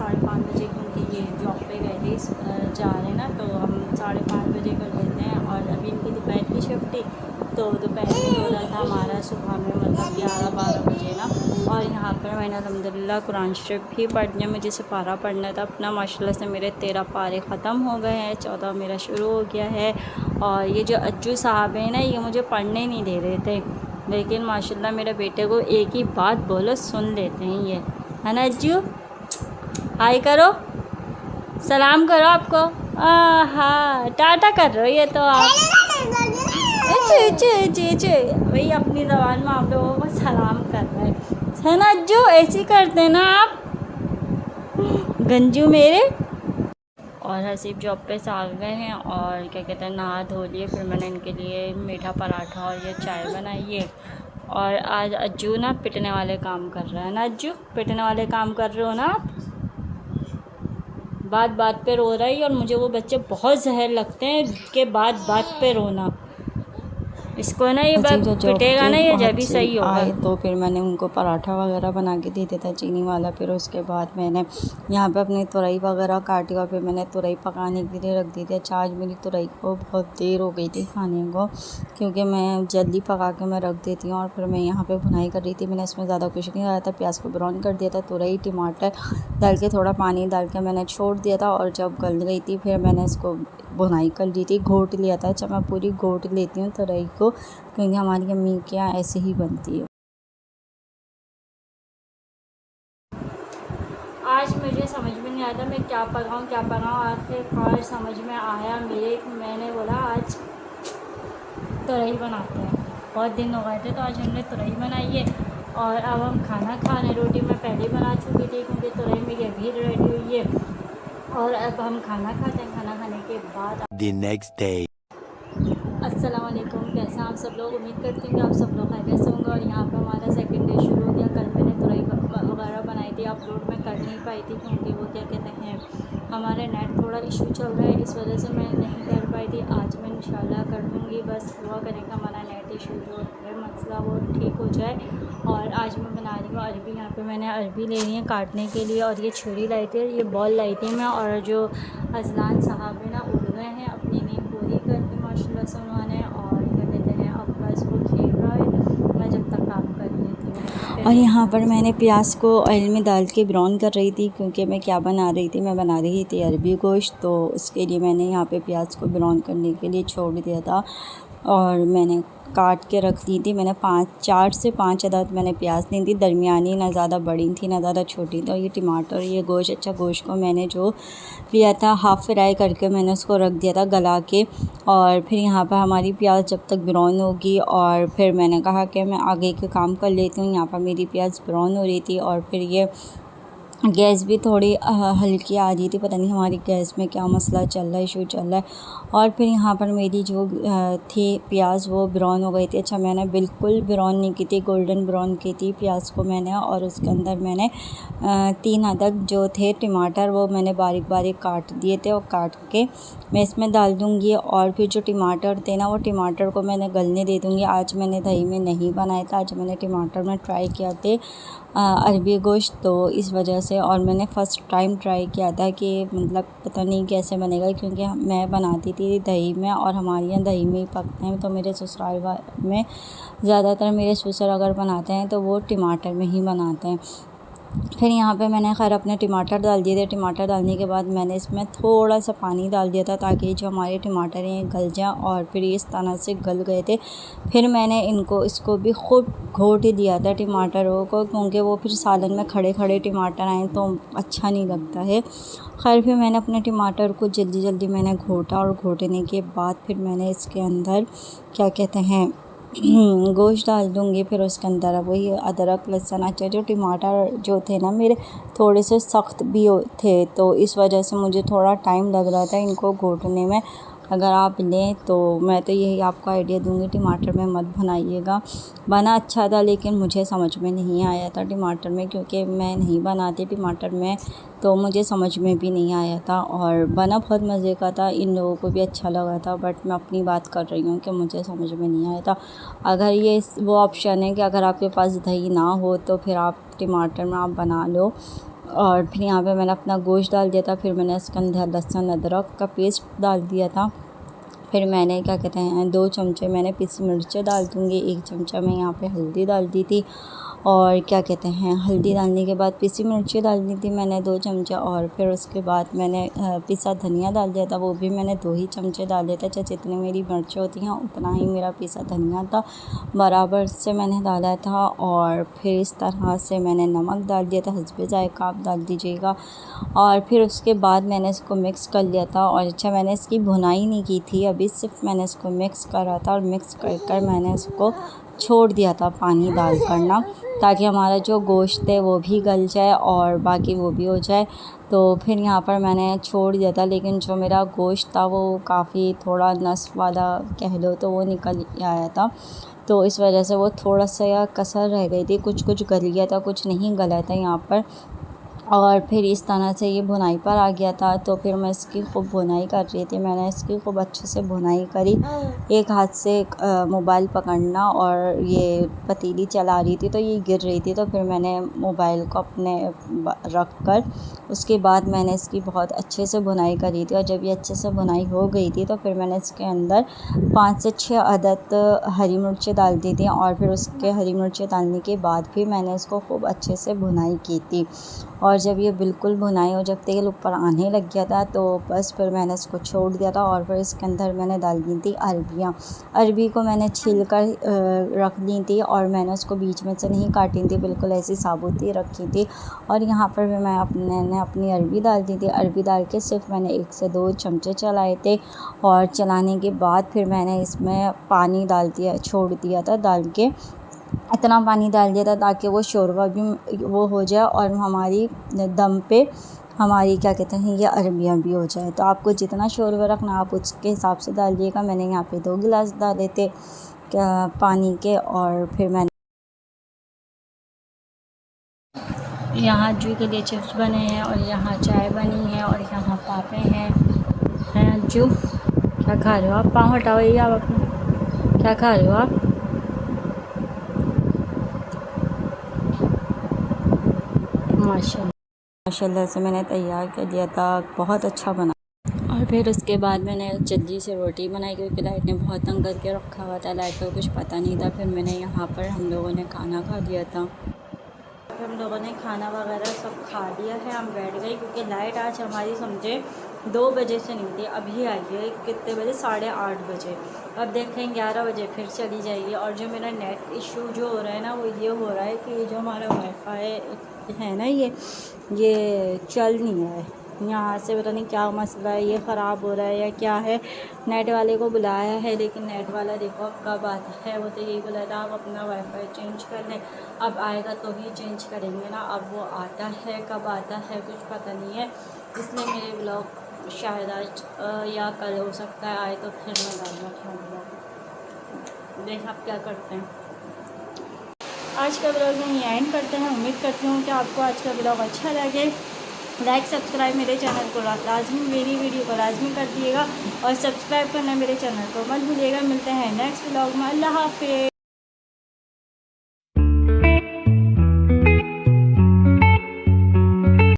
5:30 बजे, क्योंकि ये जॉब पे गए थे जा रहे हैं ना, तो हम 5:30 बजे कर लेते हैं। और अभी इनकी दोपहर की शिफ्ट थी, तो दोपहर में हो रहा था हमारा सुबह में मतलब 11-12 बजे ना। और यहाँ पर मैंने अल्हम्दुलिल्लाह कुरान शरीफ भी पढ़ने, मुझे सिपारा पढ़ना था अपना। माशाल्लाह से मेरे 13 पारे ख़त्म हो गए हैं, 14 मेरा शुरू हो गया है। और ये जो अज्जू साहब हैं ना, ये मुझे पढ़ने नहीं दे रहे थे, लेकिन माशाल्लाह मेरे बेटे को एक ही बात बोलो सुन लेते हैं ये, है ना अज्जू? हाय करो, सलाम करो आपको। हाँ, टाटा कर रहे हो ये तो आप। भाई अपनी ज़बान में आप लोगों को सलाम कर रहे हैं, है ना अज्जू? ऐसे करते ना आप गंजू मेरे। और हसीब जॉब पे से आ गए हैं और क्या कहते हैं, नहा धो लिए। फिर मैंने इनके लिए मीठा पराठा और ये चाय बनाई है। और आज अज्जू ना पिटने वाले काम कर रहा है ना अज्जू? पिटने वाले काम कर रहे हो ना आप? बात बात पे रो रही है, और मुझे वो बच्चे बहुत जहर लगते हैं कि बात बात पे रोना। इसको ना ये पिटेगा ना, ये जब भी सही होगा। आए तो फिर मैंने उनको पराठा वगैरह बना के दे दिया था चीनी वाला। फिर उसके बाद मैंने यहाँ पे अपनी तुरई वगैरह काटी और फिर मैंने तुरई पकाने के लिए रख दी थी। अच्छा, आज मेरी तुरई को बहुत देर हो गई थी खाने को, क्योंकि मैं जल्दी पका के मैं रख देती हूँ। और फिर मैं यहाँ पर भुनाई कर रही थी। मैंने इसमें ज़्यादा कुछ नहीं डाला था, प्याज को ब्राउन कर दिया था, तुरई टमाटर डाल के थोड़ा पानी डाल के मैंने छोड़ दिया था। और जब गल गई थी फिर मैंने इसको भुनाई कर ली थी, घोट लिया था। अच्छा, मैं पूरी घोट लेती हूँ तुरई को, क्योंकि हमारी अम्मी के यहाँ ऐसे ही बनती है। आज मुझे समझ में नहीं आता मैं क्या पकाऊँ। आखिरकार समझ में आया मैंने बोला आज तुरई बनाते हैं। बहुत दिन हो गए थे तो आज हमने तुरई बनाई है। और अब हम खाना खा रहे हैं। रोटी मैं पहले बना चुकी थी, क्योंकि तुरई मेरी अभी रेडी हुई है। और अब हम खाना खाते हैं। खाना खाने के बाद The next day. अस्सलाम वालेकुम, कैसे हैं आप सब लोग? उम्मीद करती हूँ कि आप सब लोग खैरियत से होंगे। और यहाँ पर हमारा सेकंड डे शुरू हो गया। कल मैंने तुरई वगैरह बनाई थी, अपलोड मैं कर नहीं पाई थी, क्योंकि वो क्या कहते हैं, हमारे नेट थोड़ा इशू चल रहा है, इस वजह से मैं नहीं कर पाई थी। आज मैं इंशाल्लाह कर दूँगी। बस दुआ करें कि हमारा नेट इशू जो है मसला वो ठीक हो जाए। और आज मैं बना रही हूँ अरबी। यहाँ पर मैंने अरबी ले रही है काटने के लिए, और ये छुरी लाई थी, ये बॉल लाई थी मैं। और जो अजलान साहब है ना, उड़ गए हैं अपनी नींद पूरी करके माशाल्लाह से उन्होंने। और क्या कहते हैं, अब बस वो खेल रहा है, मैं जब तक काम कर लेती हूँ। और यहाँ पर मैंने प्याज को ऑयल में डाल के ब्राउन कर रही थी, क्योंकि मैं क्या बना रही थी, मैं बना रही थी अरबी गोश्त। तो उसके लिए मैंने यहाँ पे प्याज को ब्राउन करने के लिए छोड़ दिया था। और मैंने काट के रख ली थी। मैंने 4 से 5 अदद मैंने प्याज ली थी, दरमियानी, ना ज़्यादा बड़ी थी ना ज़्यादा छोटी थी। और ये टमाटर, ये गोश्त, अच्छा गोश्त को मैंने जो लिया था हाफ़ फ्राई करके मैंने उसको रख दिया था गला के। और फिर यहाँ पर हमारी प्याज जब तक ब्राउन होगी, और फिर मैंने कहा कि मैं आगे के काम कर लेती हूँ। यहाँ पर मेरी प्याज ब्राउन हो रही थी, और फिर ये गैस भी थोड़ी हल्की आ रही थी। पता नहीं हमारी गैस में क्या मसला चल रहा है, इशू चल रहा है। और फिर यहाँ पर मेरी जो थी प्याज वो ब्राउन हो गई थी। अच्छा, मैंने बिल्कुल ब्राउन नहीं की थी, गोल्डन ब्राउन की थी प्याज को मैंने। और उसके अंदर मैंने 3 अदद जो थे टमाटर वो मैंने बारीक बारीक काट दिए थे, और काट के मैं इसमें डाल दूँगी। और फिर जो टमाटर थे ना, वो टमाटर को मैंने गलने दे दूँगी। आज मैंने दही में नहीं बनाया था, आज मैंने टमाटर में ट्राई किया थे अरबी गोश्त, तो इस वजह से। और मैंने फ़र्स्ट टाइम ट्राई किया था कि मतलब पता नहीं कैसे बनेगा, क्योंकि मैं बनाती थी दही में, और हमारे यहाँ दही में ही पकते हैं। तो मेरे ससुराल में ज़्यादातर मेरे ससुर अगर बनाते हैं तो वो टमाटर में ही बनाते हैं। फिर यहाँ पे मैंने खैर अपने टमाटर डाल दिए थे। टमाटर डालने के बाद मैंने इसमें थोड़ा सा पानी डाल दिया था, ताकि जो हमारे टमाटर हैं गल जाएँ। और फिर इस तरह से गल गए थे। फिर मैंने इसको भी खूब घोट ही दिया था टमाटरों को, क्योंकि वो फिर सालन में खड़े खड़े टमाटर आए तो अच्छा नहीं लगता है। खैर फिर मैंने अपने टमाटर को जल्दी जल्दी मैंने घोटा, और घोटने के बाद फिर मैंने इसके अंदर क्या कहते हैं गोश्त डाल दूँगी। फिर उसके अंदर वही अदरक लहसुन, अच्छा जो टमाटर जो थे ना मेरे थोड़े से सख्त भी थे, तो इस वजह से मुझे थोड़ा टाइम लग रहा था इनको घोटने में। अगर आप लें तो मैं तो यही आपको आइडिया दूँगी, टमाटर में मत बनाइएगा। बना अच्छा था, लेकिन मुझे समझ में नहीं आया था टमाटर में, क्योंकि मैं नहीं बनाती टमाटर में, तो मुझे समझ में भी नहीं आया था। और बना बहुत मज़े का था, इन लोगों को भी अच्छा लगा था, बट मैं अपनी बात कर रही हूँ कि मुझे समझ में नहीं आया था। अगर ये वो ऑप्शन है कि अगर आपके पास दही ना हो तो फिर आप टमाटर में आप बना लो, और फिर यहाँ पे मैंने अपना गोश्त डाल दिया था। फिर मैंने इसके अंदर लहसुन अदरक का पेस्ट डाल दिया था। फिर मैंने क्या कहते हैं 2 चमचे मैंने पिसी मिर्चें डाल दूँगी, 1 चमचा मैं यहाँ पे हल्दी डाल दी थी। और क्या कहते हैं हल्दी डालने के बाद पिसी मिर्ची डाल दी थी मैंने 2 चमचा। और फिर उसके बाद मैंने पिसा धनिया डाल दिया था, वो भी मैंने 2 ही चमचे डाले थे। चाहे जितनी मेरी मिर्चें होती हैं उतना ही मेरा पिसा धनिया था, बराबर से मैंने डाला था। और फिर इस तरह से मैंने नमक डाल दिया था, हस्बे ज़ायक़ा आप डाल दीजिएगा। और फिर उसके बाद मैंने इसको मिक्स कर लिया था। और अच्छा मैंने इसकी भुनाई नहीं की थी, अभी सिर्फ मैंने इसको मिक्स करा था। और मिक्स कर मैंने इसको छोड़ दिया था पानी डाल कर ना, ताकि हमारा जो गोश्त है वो भी गल जाए और बाकी वो भी हो जाए। तो फिर यहाँ पर मैंने छोड़ दिया था, लेकिन जो मेरा गोश्त था वो काफ़ी थोड़ा नस वाला कह लो तो वो निकल आया था। तो इस वजह से वो थोड़ा सा कसर रह गई थी, कुछ गल गया था, कुछ नहीं गला था यहाँ पर। और फिर इस तरह से ये भुनाई पर आ गया था। तो फिर मैं इसकी खूब भुनाई कर रही थी, मैंने इसकी खूब अच्छे से भुनाई करी। एक हाथ से मोबाइल पकड़ना और ये पतीली चला रही थी तो ये गिर रही थी, तो फिर मैंने मोबाइल को अपने रख कर उसके बाद मैंने इसकी बहुत अच्छे से भुनाई करी थी। और जब ये अच्छे से भुनाई हो गई थी तो फिर मैंने इसके अंदर 5 से 6 अदद हरी मिर्चें डाल दी थी। और फिर उसके हरी मिर्चें डालने के बाद भी मैंने इसको खूब अच्छे से भुनाई की थी। और जब ये बिल्कुल भुनाई और जब तेल ऊपर आने लग गया था तो बस फिर मैंने इसको छोड़ दिया था। और फिर इसके अंदर मैंने डाल दी थी अरबी को मैंने छील कर रख दी थी, और मैंने उसको बीच में से नहीं काटी थी, बिल्कुल ऐसी साबुत ही रखी थी। और यहाँ पर भी मैंने अपनी अरबी डाल दी थी। अरबी डाल के सिर्फ मैंने 1 से 2 चमचे चलाए थे। और चलाने के बाद फिर मैंने इसमें पानी छोड़ दिया था डाल के, इतना पानी डाल दिया था ताकि वो शोरबा भी वो हो जाए और हमारी दम पे हमारी क्या कहते हैं ये अरबियाँ भी हो जाए। तो आपको जितना शोरबा रखना आप उसके हिसाब से डालिएगा। मैंने यहाँ पे 2 गिलास डाले थे पानी के। और फिर मैंने यहाँ जू के लिए चिप्स बने हैं, और यहाँ चाय बनी है, और यहाँ पापे हैं जू। क्या खा रहे हो आप? पाँव हटाओ, ये आप अपने क्या खा रहे हो आप? माशाल्लाह से मैंने तैयार कर दिया था, बहुत अच्छा बना। और फिर उसके बाद मैंने जल्दी से रोटी बनाई, क्योंकि लाइट ने बहुत तंग करके रखा हुआ था, लाइट को कुछ पता नहीं था। फिर मैंने यहाँ पर हम लोगों ने खाना खा लिया था। हम लोगों ने खाना वगैरह सब खा लिया है, हम बैठ गए, क्योंकि लाइट आज हमारी समझे 2 बजे से नहीं थी, अभी आई है कितने बजे 8:30 बजे। अब देखें 11 बजे फिर चली जाएगी। और जो मेरा नेट इशू जो हो रहा है ना वो ये हो रहा है कि जो हमारा वाईफाई है ना ये चल नहीं रहा है, यहाँ से पता नहीं क्या मसला है, ये ख़राब हो रहा है या क्या है। नेट वाले को बुलाया है, लेकिन नेट वाला देखो अब कब आता है। वो तो यही बोला था आप अपना वाईफाई चेंज कर लें, अब आएगा तो ही चेंज करेंगे ना। अब वो आता है कब आता है कुछ पता नहीं है, इसलिए मेरे ब्लॉग शायद आज या कल हो सकता है आए, तो फिर मैं डालना चाहूँगा। देख आप क्या करते हैं। आज का ब्लॉग में यहीं एंड करते हैं। उम्मीद करती हूँ कि आपको आज का ब्लॉग अच्छा लगे। लाइक सब्सक्राइब मेरे चैनल को लाजमी, मेरी वीडियो को लाजमी कर दिएगा, और सब्सक्राइब करना मेरे चैनल को मत भूलिएगा। मिलते हैं नेक्स्ट ब्लॉग में। अल्लाह हाफ़िज़।